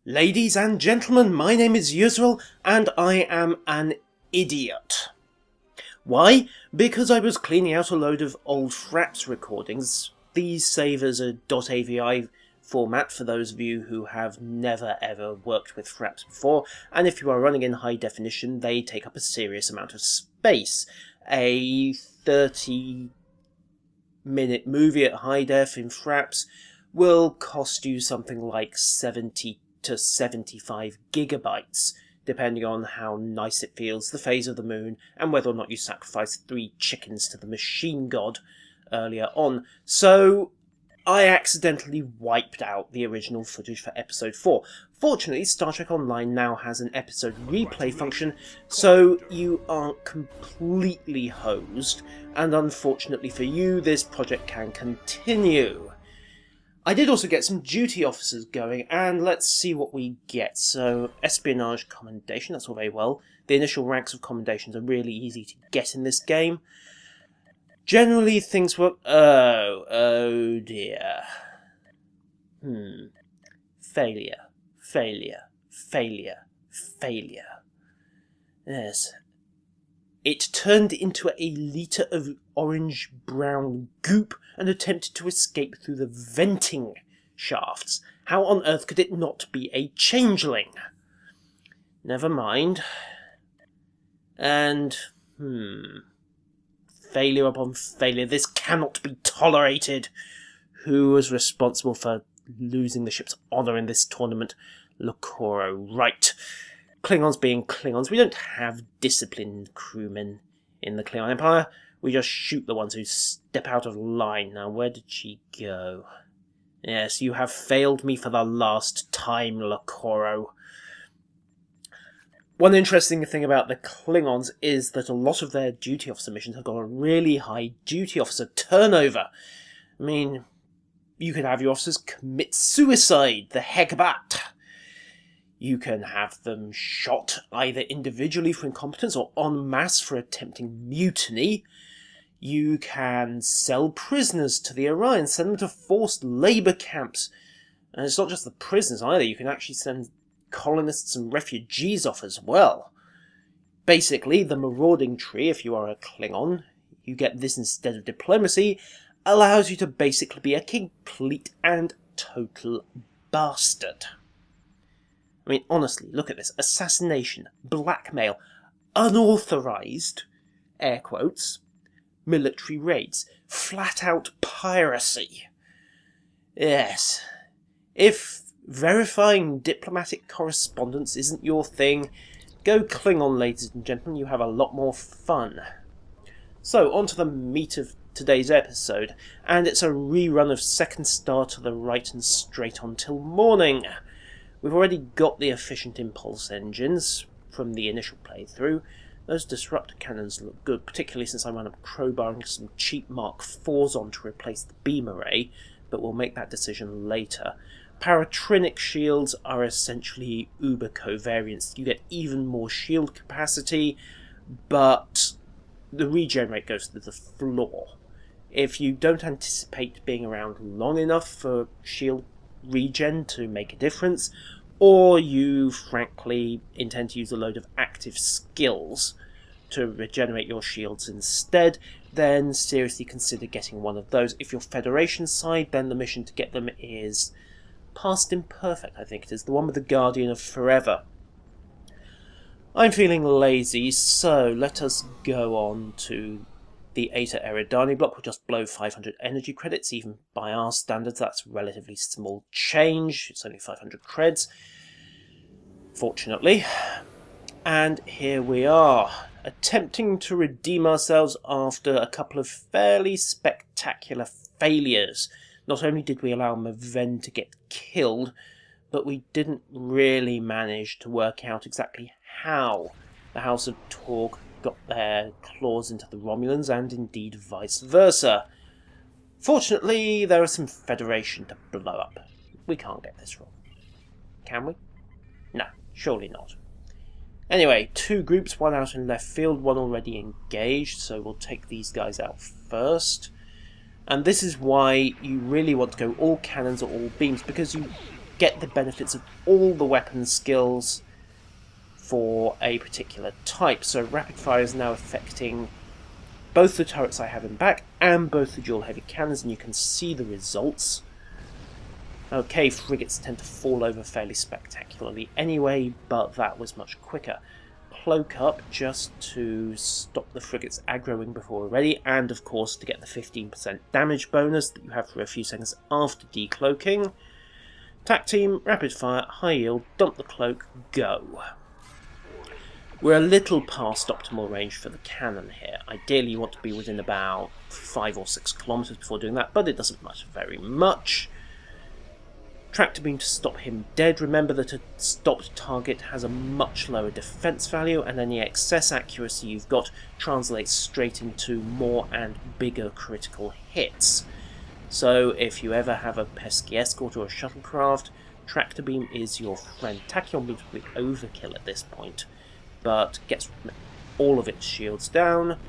Ladies and gentlemen, my name is Yusril, and I am an idiot. Why? Because I was cleaning out a load of old Fraps recordings. These save as a .avi format for those of you who have never ever worked with Fraps before, and if you are running in high definition, they take up a serious amount of space. A 30-minute movie at high def in Fraps will cost you something like 70 to 75 gigabytes, depending on how nice it feels, the phase of the moon, and whether or not you sacrifice 3 chickens to the machine god earlier on. So I accidentally wiped out the original footage for episode 4. Fortunately, Star Trek Online now has an episode replay function, so you aren't completely hosed, and unfortunately for you, this project can continue. I did also get some duty officers going, and let's see what we get. So, espionage commendation, that's all very well. The initial ranks of commendations are really easy to get in this game. Generally, things work... Oh dear. Failure. Yes. It turned into a litre of orange-brown goop and attempted to escape through the venting shafts. How on earth could it not be a changeling? Never mind. And, failure upon failure. This cannot be tolerated. Who was responsible for losing the ship's honour in this tournament? Lokoro, right. Klingons being Klingons, we don't have disciplined crewmen in the Klingon Empire. We just shoot the ones who step out of line. Now, where did she go? Yes, you have failed me for the last time, Lokoro. One interesting thing about the Klingons is that a lot of their duty officer missions have got a really high duty officer turnover. I mean, you could have your officers commit suicide, the heckbat. You can have them shot either individually for incompetence or en masse for attempting mutiny. You can sell prisoners to the Orion, send them to forced labour camps. And it's not just the prisoners either, you can actually send colonists and refugees off as well. Basically, the marauding tree, if you are a Klingon, you get this instead of diplomacy, allows you to basically be a complete and total bastard. I mean, honestly, look at this. Assassination, blackmail, unauthorised, air quotes, military raids, flat-out piracy. Yes. If verifying diplomatic correspondence isn't your thing, go Klingon, ladies and gentlemen. You have a lot more fun. So, on to the meat of today's episode, and it's a rerun of Second Star to the Right and Straight on Till Morning. We've already got the efficient impulse engines from the initial playthrough. Those disruptor cannons look good, particularly since I wound up crowbarring some cheap Mark IVs on to replace the beam array, but we'll make that decision later. Paratrinic shields are essentially uber covariants. You get even more shield capacity, but the regen rate goes to the floor. If you don't anticipate being around long enough for shield regen to make a difference, or you frankly intend to use a load of active skills to regenerate your shields instead, then seriously consider getting one of those. If you're Federation side, then the mission to get them is past imperfect, I think it is, the one with the Guardian of Forever. I'm feeling lazy, so let us go on to the Eta Eridani block. Will just blow 500 energy credits. Even by our standards, that's relatively small change. It's only 500 creds, fortunately. And here we are, attempting to redeem ourselves after a couple of fairly spectacular failures. Not only did we allow Maven to get killed, but we didn't really manage to work out exactly how the House of Torg got their claws into the Romulans, and indeed vice versa. Fortunately, there are some Federation to blow up. We can't get this wrong. Can we? No, surely not. Anyway, 2 groups, one out in left field, one already engaged, so we'll take these guys out first. And this is why you really want to go all cannons or all beams, because you get the benefits of all the weapon skills for a particular type. So rapid fire is now affecting both the turrets I have in back and both the dual heavy cannons, and you can see the results. Okay, frigates tend to fall over fairly spectacularly anyway, but that was much quicker. Cloak up just to stop the frigates aggroing before we're ready, and of course to get the 15% damage bonus that you have for a few seconds after decloaking. Attack team, rapid fire, high yield, dump the cloak, go. We're a little past optimal range for the cannon here. Ideally you want to be within about 5 or 6 kilometers before doing that, but it doesn't matter very much. Tractor beam to stop him dead. Remember that a stopped target has a much lower defense value, and any excess accuracy you've got translates straight into more and bigger critical hits. So if you ever have a pesky escort or a shuttlecraft, tractor beam is your friend. Tachyon beam will be overkill at this point, but gets all of its shields down,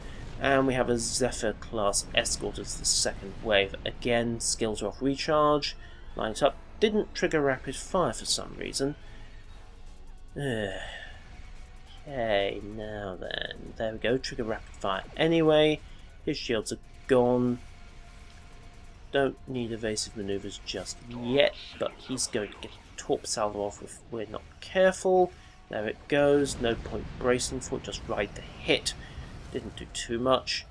and we have a Zephyr class escort as the second wave. Again, skills are off recharge, line it up. Didn't trigger rapid fire for some reason. Okay, now then. There we go, trigger rapid fire anyway. His shields are gone. Don't need evasive maneuvers just yet, but he's going to get a torp salvo off if we're not careful. There it goes, no point bracing for it, just ride the hit. Didn't do too much.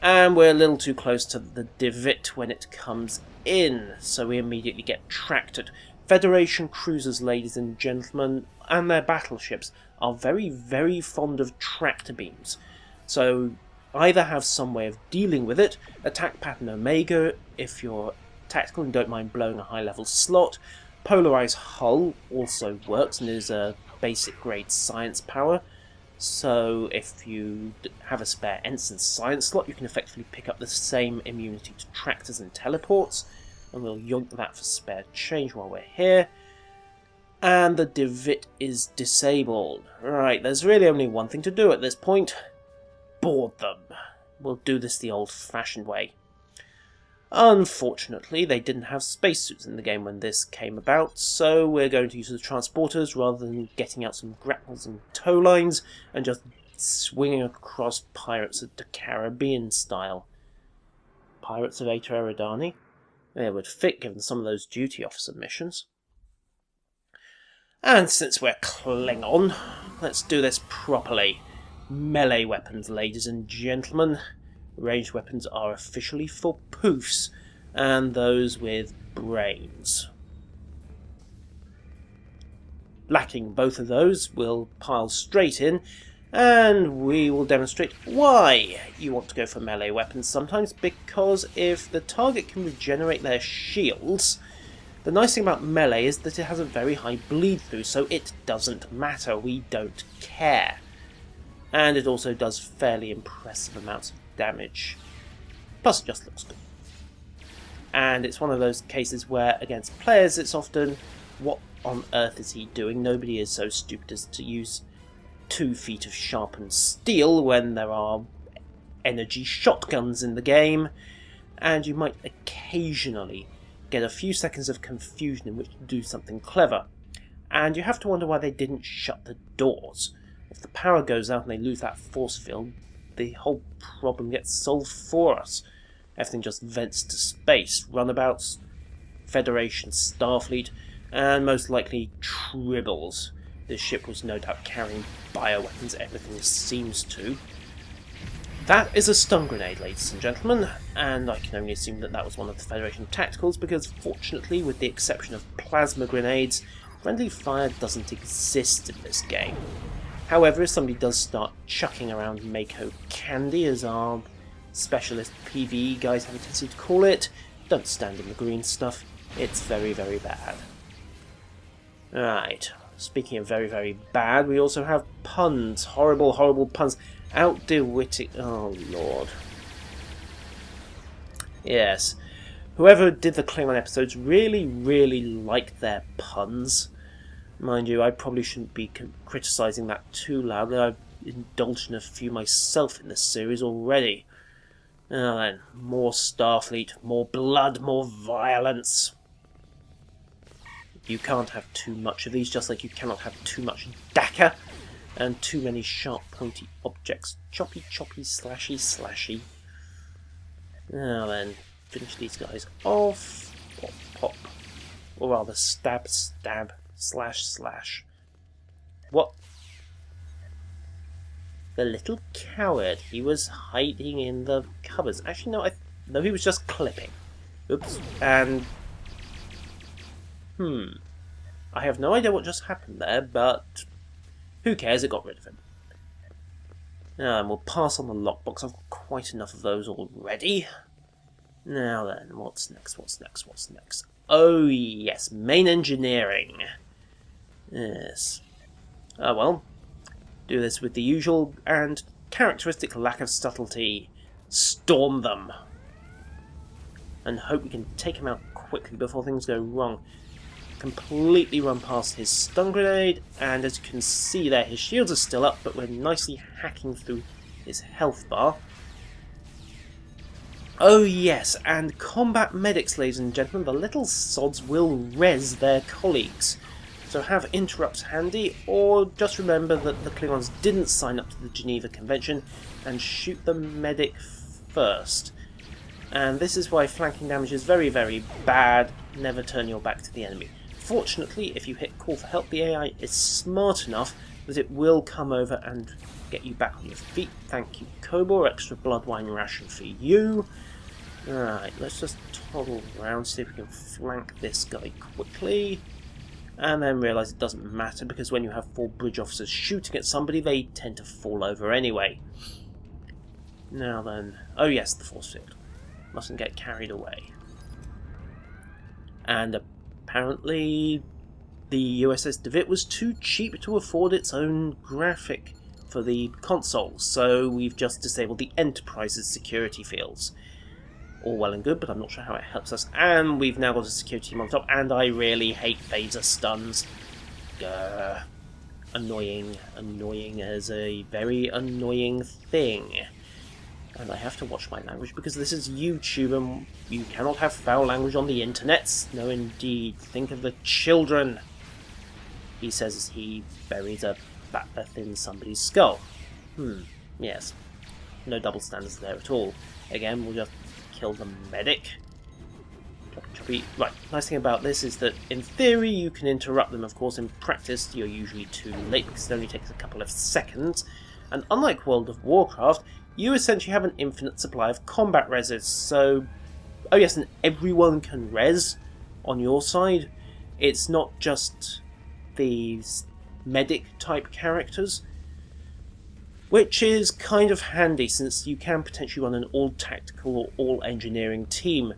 And we're a little too close to the divot when it comes in, so we immediately get tractored. Federation cruisers, ladies and gentlemen, and their battleships are very, very fond of tractor beams. So either have some way of dealing with it, attack pattern Omega if you're tactical and don't mind blowing a high level slot. Polarized hull also works and is a basic grade science power. So if you have a spare ensign science slot, you can effectively pick up the same immunity to tractors and teleports, and we'll yoink that for spare change while we're here. And the divot is disabled. Right, there's really only one thing to do at this point. Board them. We'll do this the old-fashioned way. Unfortunately, they didn't have spacesuits in the game when this came about, so we're going to use the transporters rather than getting out some grapples and tow lines and just swinging across Pirates of the Caribbean style. Pirates of Eta Eridani? They would fit given some of those duty officer missions. And since we're Klingon, let's do this properly. Melee weapons, ladies and gentlemen. Ranged weapons are officially for poofs, and those with brains. Lacking both of those, we'll pile straight in, and we will demonstrate why you want to go for melee weapons sometimes, because if the target can regenerate their shields, the nice thing about melee is that it has a very high bleed through, so it doesn't matter, we don't care. And it also does fairly impressive amounts of damage. Plus it just looks good. And it's one of those cases where against players it's often, what on earth is he doing? Nobody is so stupid as to use 2 feet of sharpened steel when there are energy shotguns in the game, and you might occasionally get a few seconds of confusion in which to do something clever. And you have to wonder why they didn't shut the doors. If the power goes out and they lose that force field, the whole problem gets solved for us. Everything just vents to space, runabouts, Federation, Starfleet, and most likely tribbles. This ship was no doubt carrying bioweapons, everything seems to. That is a stun grenade, ladies and gentlemen, and I can only assume that that was one of the Federation tacticals, because fortunately, with the exception of plasma grenades, friendly fire doesn't exist in this game. However, if somebody does start chucking around Mako candy, as our specialist PvE guys have a tendency to call it, don't stand in the green stuff. It's very, very bad. Right, speaking of very, very bad, we also have puns. Horrible, horrible puns. Out-de-witting... Oh, Lord. Yes. Whoever did the Clingin episodes really, really liked their puns. Mind you, I probably shouldn't be criticising that too loudly. I've indulged in a few myself in this series already. Now then, more Starfleet, more blood, more violence. You can't have too much of these, just like you cannot have too much DACA and too many sharp, pointy objects. Choppy, choppy, slashy, slashy. Now then, finish these guys off. Pop, pop. Or rather, stab, stab, slash, slash. What? The little coward. He was hiding in the cupboards. Actually, no, no, he was just clipping. Oops. And... I have no idea what just happened there, but who cares, it got rid of him. Now then, we'll pass on the lockbox. I've got quite enough of those already. Now then, what's next, what's next, what's next? Oh yes, main engineering. Yes. Oh well. Do this with the usual and characteristic lack of subtlety. Storm them. And hope we can take him out quickly before things go wrong. Completely run past his stun grenade, and as you can see there, his shields are still up, but we're nicely hacking through his health bar. Oh yes, and combat medics, ladies and gentlemen, the little sods will res their colleagues. So have interrupts handy, or just remember that the Klingons didn't sign up to the Geneva Convention, and shoot the medic first. And this is why flanking damage is very, very bad. Never turn your back to the enemy. Fortunately, if you hit call for help, the AI is smart enough that it will come over and get you back on your feet. Thank you, Kobor. Extra blood wine ration for you. Alright, let's just toggle around, see if we can flank this guy quickly. And then realise it doesn't matter, because when you have 4 bridge officers shooting at somebody, they tend to fall over anyway. Now then... oh yes, the force field. Mustn't get carried away. And apparently the USS DeWitt was too cheap to afford its own graphic for the console, so we've just disabled the Enterprise's security fields. All well and good, but I'm not sure how it helps us. And we've now got a security team on top, and I really hate phaser stuns. Annoying. Annoying as a very annoying thing. And I have to watch my language because this is YouTube and you cannot have foul language on the internet. No indeed. Think of the children. He says as he buries a bat'leth in somebody's skull. Yes. No double standards there at all. Again, we'll just kill the medic. Choppy, choppy. Right, nice thing about this is that in theory you can interrupt them. Of course, in practice you're usually too late because it only takes a couple of seconds. And unlike World of Warcraft, you essentially have an infinite supply of combat reses, so... oh yes, and everyone can res on your side. It's not just these medic-type characters, which is kind of handy, since you can potentially run an all-tactical or all-engineering team.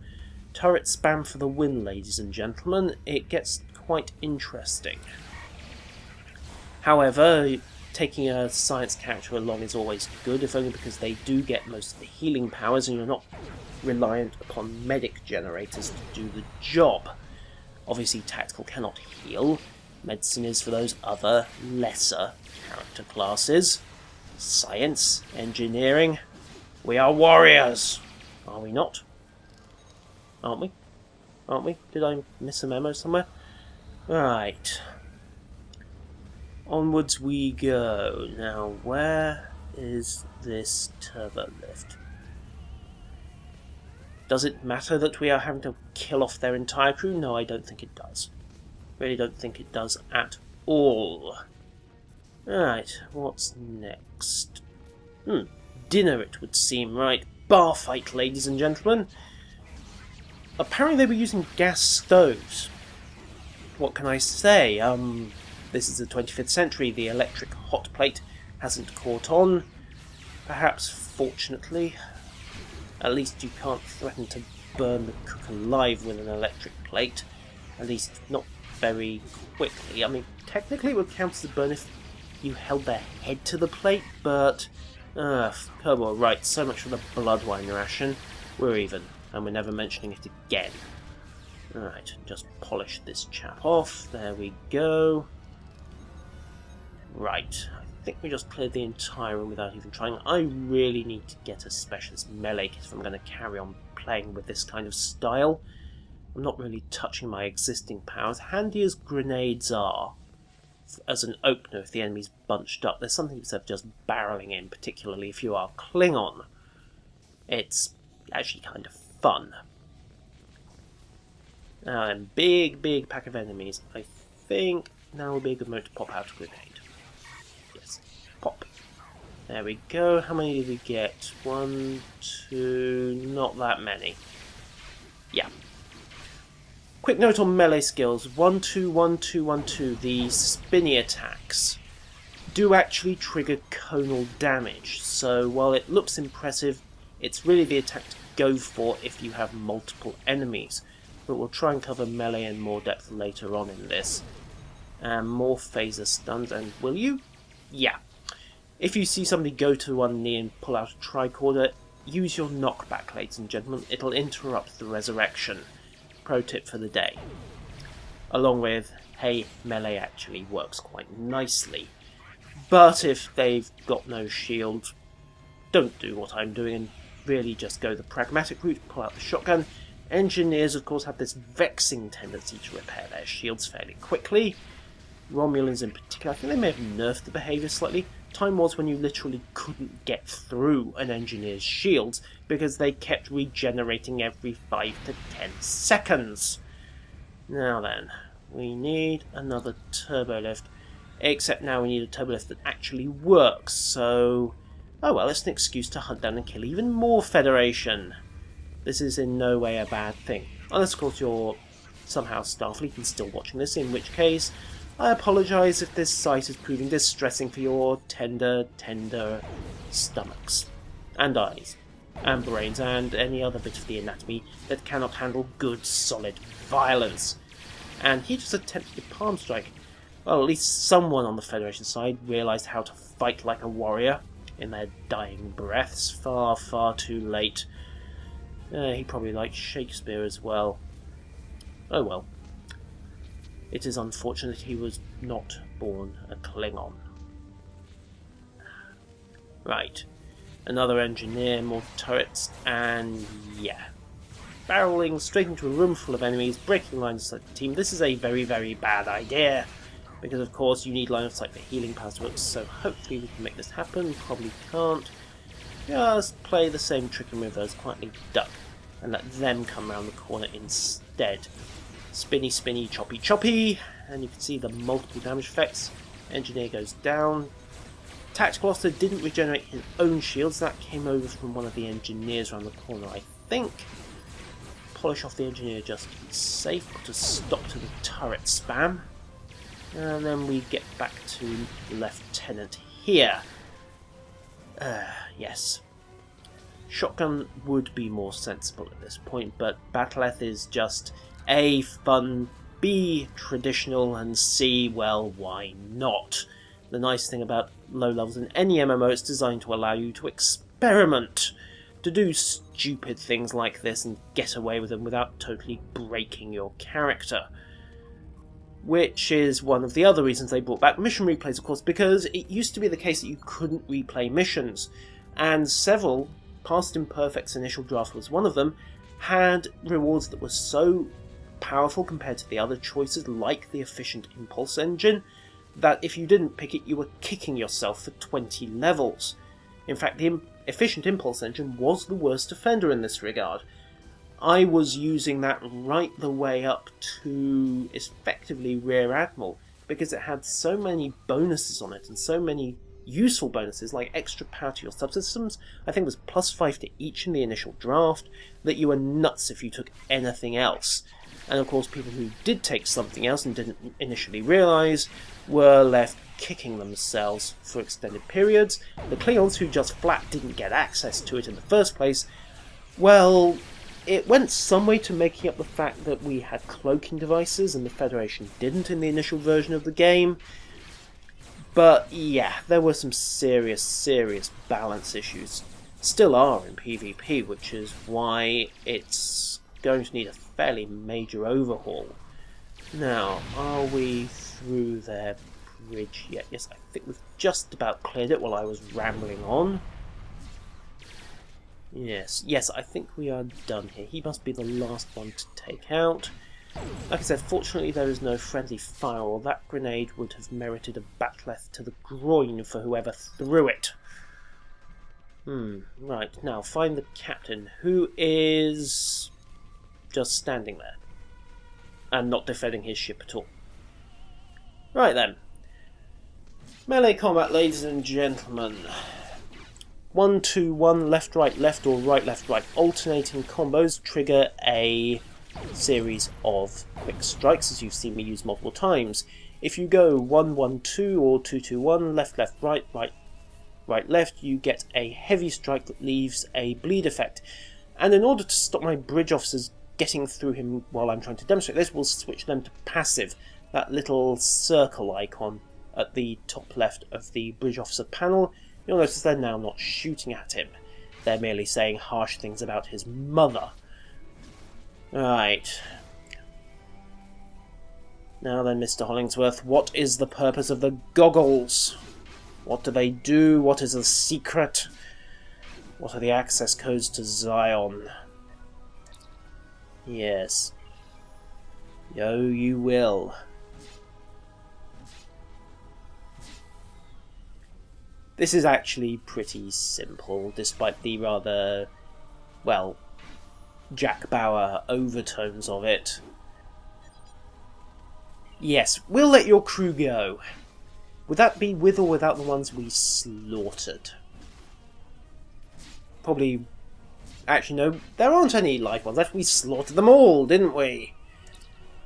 Turret spam for the win, ladies and gentlemen. It gets quite interesting. However, taking a science character along is always good, if only because they do get most of the healing powers and you're not reliant upon medic generators to do the job. Obviously tactical cannot heal. Medicine is for those other, lesser character classes. Science, engineering. We are warriors! Are we not? Aren't we? Aren't we? Did I miss a memo somewhere? Right. Onwards we go. Now, where is this turbo lift? Does it matter that we are having to kill off their entire crew? No, I don't think it does. Really don't think it does at all. Right, what's next? Dinner, it would seem, right? Bar fight, ladies and gentlemen. Apparently they were using gas stoves. What can I say? This is the 25th century, the electric hot plate hasn't caught on. Perhaps, fortunately. At least you can't threaten to burn the cook alive with an electric plate. At least not very quickly. I mean, technically it would count as a burn if you held their head to the plate, but... Kobor, right, so much for the blood wine ration. We're even, and we're never mentioning it again. Alright, just polish this chap off. There we go. Right, I think we just cleared the entire room without even trying. I really need to get a specialist melee kit if I'm going to carry on playing with this kind of style. I'm not really touching my existing powers. Handy as grenades are, as an opener if the enemy's bunched up, there's something instead of just barreling in, particularly if you are Klingon. It's actually kind of fun. And big pack of enemies. I think now will be a good moment to pop out a grenade. Yes, pop. There we go. How many did we get? 1, 2, not that many. Yeah. Quick note on melee skills. 1, 2, 1, 2, 1, 2. The spinny attacks do actually trigger conal damage. So while it looks impressive, it's really the attack to go for if you have multiple enemies. But we'll try and cover melee in more depth later on in this. And more phaser stuns, and will you? Yeah. If you see somebody go to one knee and pull out a tricorder, use your knockback, ladies and gentlemen. It'll interrupt the resurrection. Pro tip for the day. Along with, hey, melee actually works quite nicely. But if they've got no shield, don't do what I'm doing and really just go the pragmatic route, pull out the shotgun. Engineers, of course, have this vexing tendency to repair their shields fairly quickly. Romulans in particular, I think they may have nerfed the behaviour slightly. Time was when you literally couldn't get through an engineer's shields because they kept regenerating every 5 to 10 seconds. Now then, we need another turbo lift. Except now we need a turbo lift that actually works, so... oh well, it's an excuse to hunt down and kill even more Federation. This is in no way a bad thing. Unless, of course, you're somehow Starfleet and still watching this, in which case, I apologise if this sight is proving distressing for your tender stomachs, and eyes, and brains, and any other bit of the anatomy that cannot handle good, solid violence. And he just attempted a palm strike. Well, at least someone on the Federation side realised how to fight like a warrior in their dying breaths. Far too late. He probably liked Shakespeare as well. Oh well. It is unfortunate he was not born a Klingon. Right. Another engineer, more turrets, and yeah. Barreling straight into a room full of enemies, breaking line of sight the team. This is a very bad idea. Because of course you need line of sight for healing powers to work, so hopefully we can make this happen. Probably can't. Just play the same trick and reverse, quietly duck, and let them come round the corner instead. Spinny, choppy, and you can see the multiple damage effects. Engineer goes down. Tactical officer didn't regenerate his own shields, that came over from one of the engineers around the corner, I think. Polish off the engineer just to be safe, put a stop to the turret spam. And then we get back to Lieutenant here. Yes. Shotgun would be more sensible at this point, but Bat'leth is just A, fun, B, traditional, and C, well, why not? The nice thing about low levels in any MMO, it's designed to allow you to experiment, to do stupid things like this and get away with them without totally breaking your character. Which is one of the other reasons they brought back mission replays, of course, because it used to be the case that you couldn't replay missions, and several, Past Imperfect's initial draft was one of them, had rewards that were so powerful compared to the other choices, like the efficient impulse engine, that if you didn't pick it, you were kicking yourself for 20 levels. In fact, the efficient impulse engine was the worst offender in this regard. I was using that right the way up to effectively Rear Admiral, because it had so many bonuses on it, and so many useful bonuses, like extra power to your subsystems. I think it was +5 to each in the initial draft, that you were nuts if you took anything else. And of course, people who did take something else and didn't initially realise were left kicking themselves for extended periods. The Klingons, who just flat didn't get access to it in the first place, well, it went some way to making up the fact that we had cloaking devices and the Federation didn't in the initial version of the game. But yeah, there were some serious balance issues. Still are in PvP, which is why it's going to need a fairly major overhaul. Now, are we through their bridge yet? Yes, I think we've just about cleared it while I was rambling on. Yes, I think we are done here. He must be the last one to take out. Like I said, fortunately there is no friendly fire, or that grenade would have merited a batleth to the groin for whoever threw it. Right, now find the captain, who is just standing there and not defending his ship at all. Right then. Melee combat, ladies and gentlemen. 1-2-1, left, or right, left. Alternating combos trigger a series of quick strikes, as you've seen me use multiple times. If you go 1-1-2 or 2-2-1, left, right, left, you get a heavy strike that leaves a bleed effect. And in order to stop my bridge officers getting through him while I'm trying to demonstrate this, we'll switch them to passive. That little circle icon at the top left of the bridge officer panel, you'll notice they're now not shooting at him. They're merely saying harsh things about his mother. Right. Now then, Mr. Hollingsworth, what is the purpose of the goggles? What do they do? What is the secret? What are the access codes to Zion? Yes. Yo, you will. This is actually pretty simple, despite the rather, well, Jack Bauer overtones of it. Yes, we'll let your crew go. Would that be with or without the ones we slaughtered? Probably... Actually, no, there aren't any live ones left. We slaughtered them all, didn't we?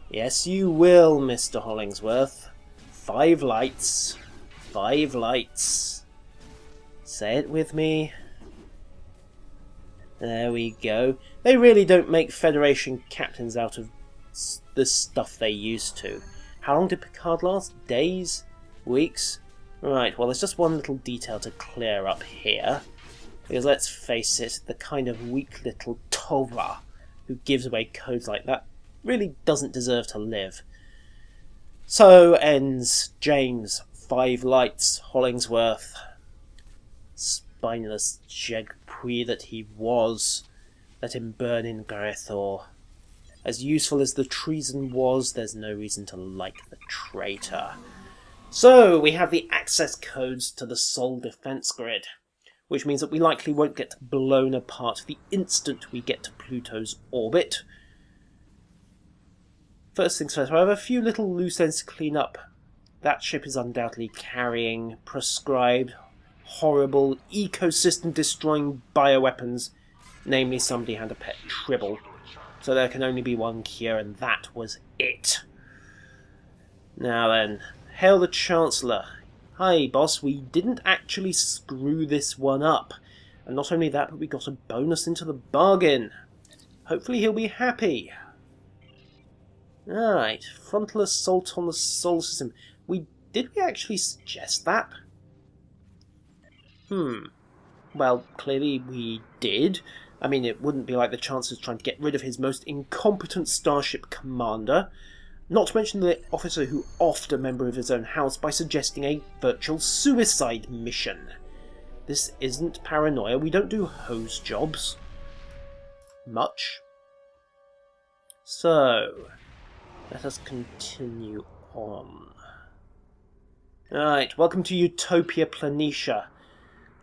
Yes, you will, Mr. Hollingsworth. 5 lights. 5 lights. Say it with me. There we go. They really don't make Federation captains out of the stuff they used to. How long did Picard last? Days? Weeks? Right, well, there's just one little detail to clear up here. Because let's face it, the kind of weak little Tova who gives away codes like that really doesn't deserve to live. So ends James 5 Lights Hollingsworth. Spineless jegpui that he was. Let him burn in Garethor. As useful as the treason was, there's no reason to like the traitor. So, we have the access codes to the Sol defense grid, which means that we likely won't get blown apart the instant we get to Pluto's orbit. First things first, I have a few little loose ends to clean up. That ship is undoubtedly carrying prescribed, horrible, ecosystem-destroying bioweapons. Namely, somebody had a pet tribble. So there can only be one cure, and that was it. Now then, hail the Chancellor. Hi, boss, we didn't actually screw this one up. And not only that, but we got a bonus into the bargain. Hopefully he'll be happy. Alright, frontal assault on the Sol system. Did we actually suggest that? Well, clearly we did. I mean, it wouldn't be like the Chancellor's trying to get rid of his most incompetent starship commander. Not to mention the officer who offed a member of his own house by suggesting a virtual suicide mission. This isn't paranoia. We don't do hose jobs. Much. So, let us continue on. Alright, welcome to Utopia Planitia.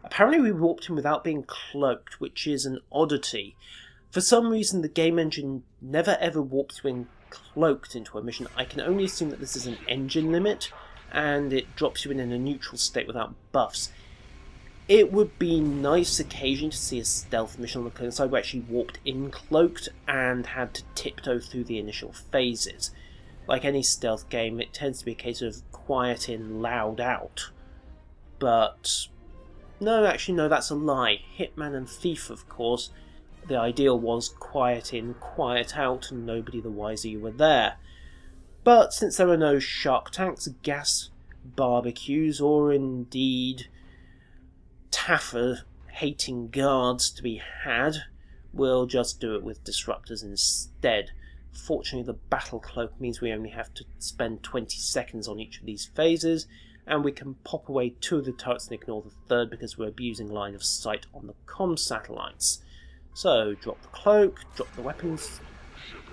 Apparently we warped him without being cloaked, which is an oddity. For some reason the game engine never ever warps when cloaked into a mission. I can only assume that this is an engine limit, and it drops you in a neutral state without buffs. It would be nice occasionally to see a stealth mission on the Klingon side where actually warped in cloaked and had to tiptoe through the initial phases. Like any stealth game, it tends to be a case of quiet in, loud out. But no, actually no, that's a lie. Hitman and Thief, of course. The ideal was quiet in, quiet out, and nobody the wiser you were there. But since there are no shark tanks, gas barbecues, or indeed Taffer-hating guards to be had, we'll just do it with disruptors instead. Fortunately, the battle cloak means we only have to spend 20 seconds on each of these phases, and we can pop away 2 of the turrets and ignore the third because we're abusing line of sight on the comm satellites. So, drop the cloak, drop the weapons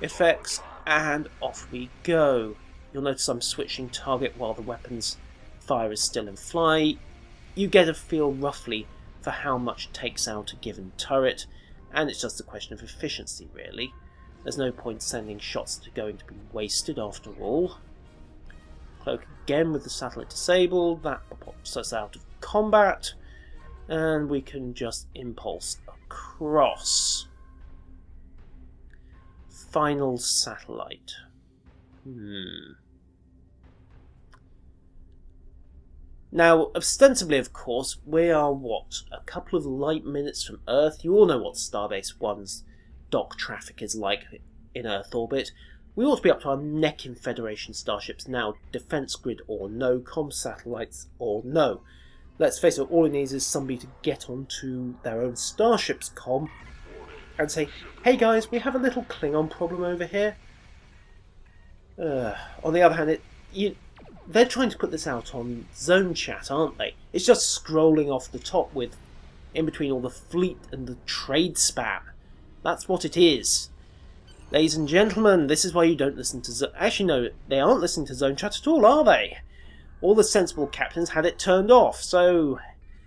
effects, and off we go. You'll notice I'm switching target while the weapons fire is still in flight. You get a feel roughly for how much takes out a given turret, and it's just a question of efficiency really. There's no point sending shots that are going to be wasted after all. Cloak again with the satellite disabled, that pops us out of combat, and we can just impulse across. Final satellite. Now, ostensibly, of course, we are, what, a couple of light minutes from Earth? You all know what Starbase 1's dock traffic is like in Earth orbit. We ought to be up to our neck in Federation starships now, defense grid or no, comm satellites or no. Let's face it, all it needs is somebody to get onto their own starship's comm and say, hey guys, we have a little Klingon problem over here. On the other hand, they're trying to put this out on zone chat, aren't they? It's just scrolling off the top with, in between all the fleet and the trade spam. That's what it is. Ladies and gentlemen, this is why you don't listen to actually, no, they aren't listening to zone chat at all, are they? All the sensible captains had it turned off, so...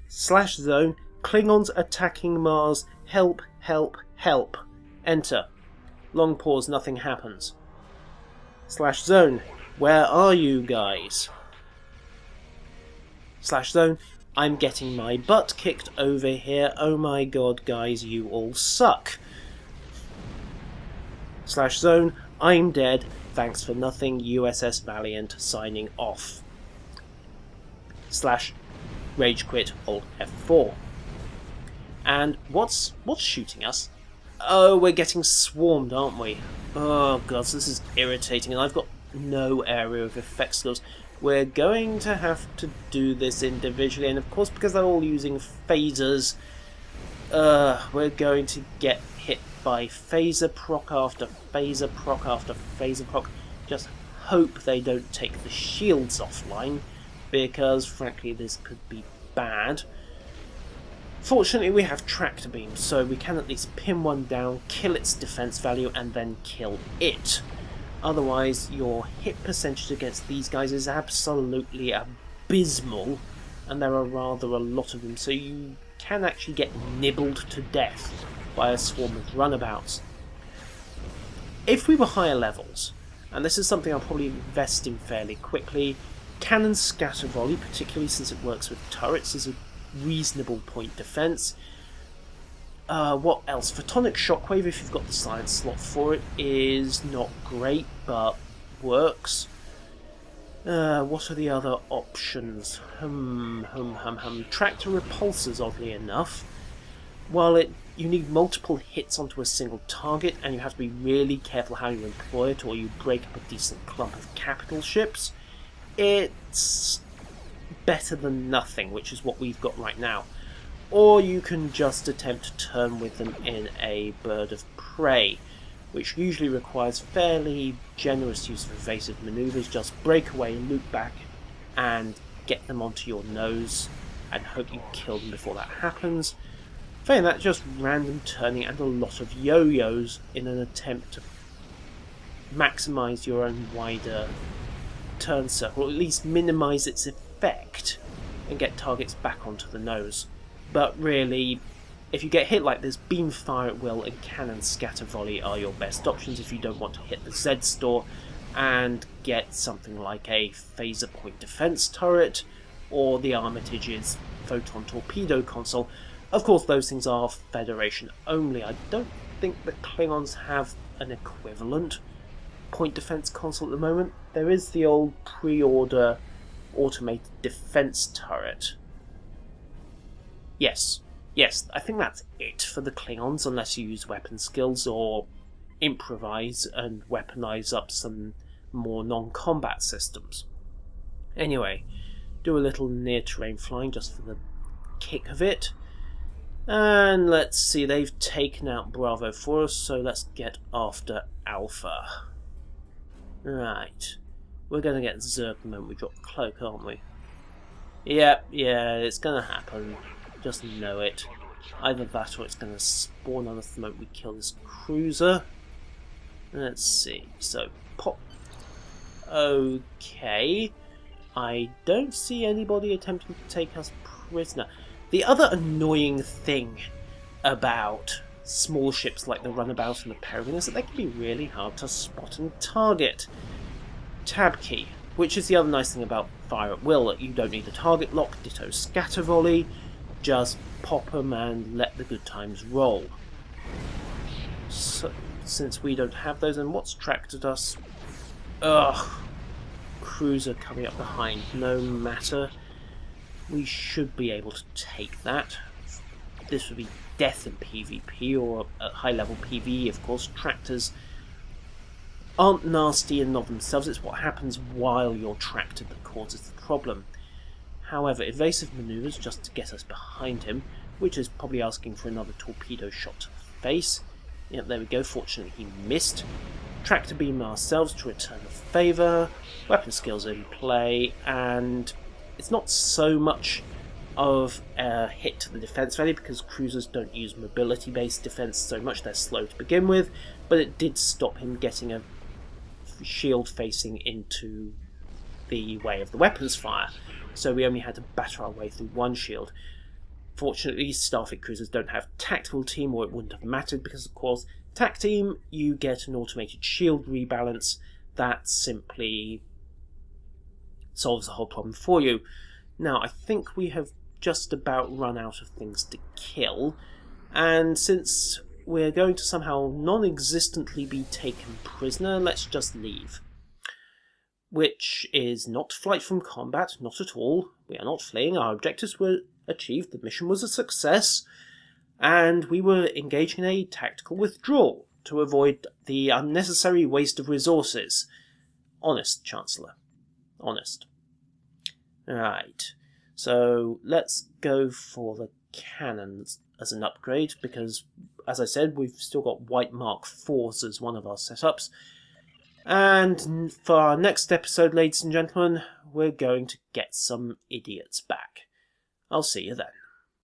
/zone, Klingons attacking Mars, help, help, help. Enter. Long pause, nothing happens. /zone, where are you guys? /zone, I'm getting my butt kicked over here, oh my god guys, you all suck. /zone, I'm dead, thanks for nothing, USS Valiant signing off. /rage quit, alt F4. And what's shooting us? Oh, we're getting swarmed, aren't we? Oh god, this is irritating, and I've got no area of effect skills. We're going to have to do this individually, and of course because they're all using phasers, we're going to get hit by phaser proc after phaser proc after phaser proc. Just hope they don't take the shields offline, because frankly this could be bad. Fortunately we have tractor beams, so we can at least pin one down, kill its defense value, and then kill it. Otherwise your hit percentage against these guys is absolutely abysmal, and there are rather a lot of them, so you can actually get nibbled to death by a swarm of runabouts. If we were higher levels, and this is something I'll probably invest in fairly quickly, cannon scatter volley, particularly since it works with turrets, is a reasonable point defense. What else? Photonic shockwave, if you've got the science slot for it, is not great, but works. What are the other options? Tractor repulsors, oddly enough. While you need multiple hits onto a single target, and you have to be really careful how you employ it, or you break up a decent clump of capital ships, it's better than nothing, which is what we've got right now. Or you can just attempt to turn with them in a bird of prey, which usually requires fairly generous use of evasive manoeuvres. Just break away, loop back, and get them onto your nose, and hope you kill them before that happens. Failing that, just random turning and a lot of yo-yos in an attempt to maximise your own wider turn circle, or at least minimise its effect, and get targets back onto the nose. But really, if you get hit like this, beam fire at will and cannon scatter volley are your best options if you don't want to hit the Z store and get something like a phaser point defense turret or the Armitage's photon torpedo console. Of course, those things are Federation only. I don't think the Klingons have an equivalent point defense console at the moment. There is the old pre-order automated defense turret. Yes, I think that's it for the Klingons, unless you use weapon skills or improvise and weaponize up some more non-combat systems. Anyway, do a little near-terrain flying just for the kick of it. And let's see, they've taken out Bravo for us, so let's get after Alpha. Right, we're going to get Zerg the moment we drop the cloak, aren't we? Yeah, it's going to happen. Just know it. Either that or it's going to spawn on us the moment we kill this cruiser. Let's see. So, pop. Okay. I don't see anybody attempting to take us prisoner. The other annoying thing about small ships like the Runabout and the Peregrine is that they can be really hard to spot and target. Tab key, which is the other nice thing about Fire at Will, that you don't need a target lock, ditto scatter volley, just pop 'em and let the good times roll. So, since we don't have those, and what's tracked at us? Ugh, cruiser coming up behind. No matter, we should be able to take that. This would be death in PvP, or at high level PvE, of course. Tractors aren't nasty in of themselves, it's what happens while you're tracked that causes the problem. However, evasive manoeuvres just to get us behind him, which is probably asking for another torpedo shot to the face. Yep, there we go, fortunately he missed. Tractor beam ourselves to return the favour, weapon skills in play, and it's not so much of a hit to the defence value because cruisers don't use mobility based defence so much, they're slow to begin with, but it did stop him getting a shield facing into the way of the weapons fire, so we only had to batter our way through one shield. Fortunately, Starfleet cruisers don't have tactical team, or it wouldn't have mattered, because of course tac team you get an automated shield rebalance that simply solves the whole problem for you. Now I think we have just about run out of things to kill, and since we're going to somehow non-existently be taken prisoner, let's just leave. Which is not flight from combat, not at all. We are not fleeing, our objectives were achieved, the mission was a success, and we were engaging in a tactical withdrawal to avoid the unnecessary waste of resources. Honest, Chancellor. Honest. Right. So let's go for the cannons as an upgrade, because, as I said, we've still got White Mark 4s as one of our setups. And for our next episode, ladies and gentlemen, we're going to get some idiots back. I'll see you then.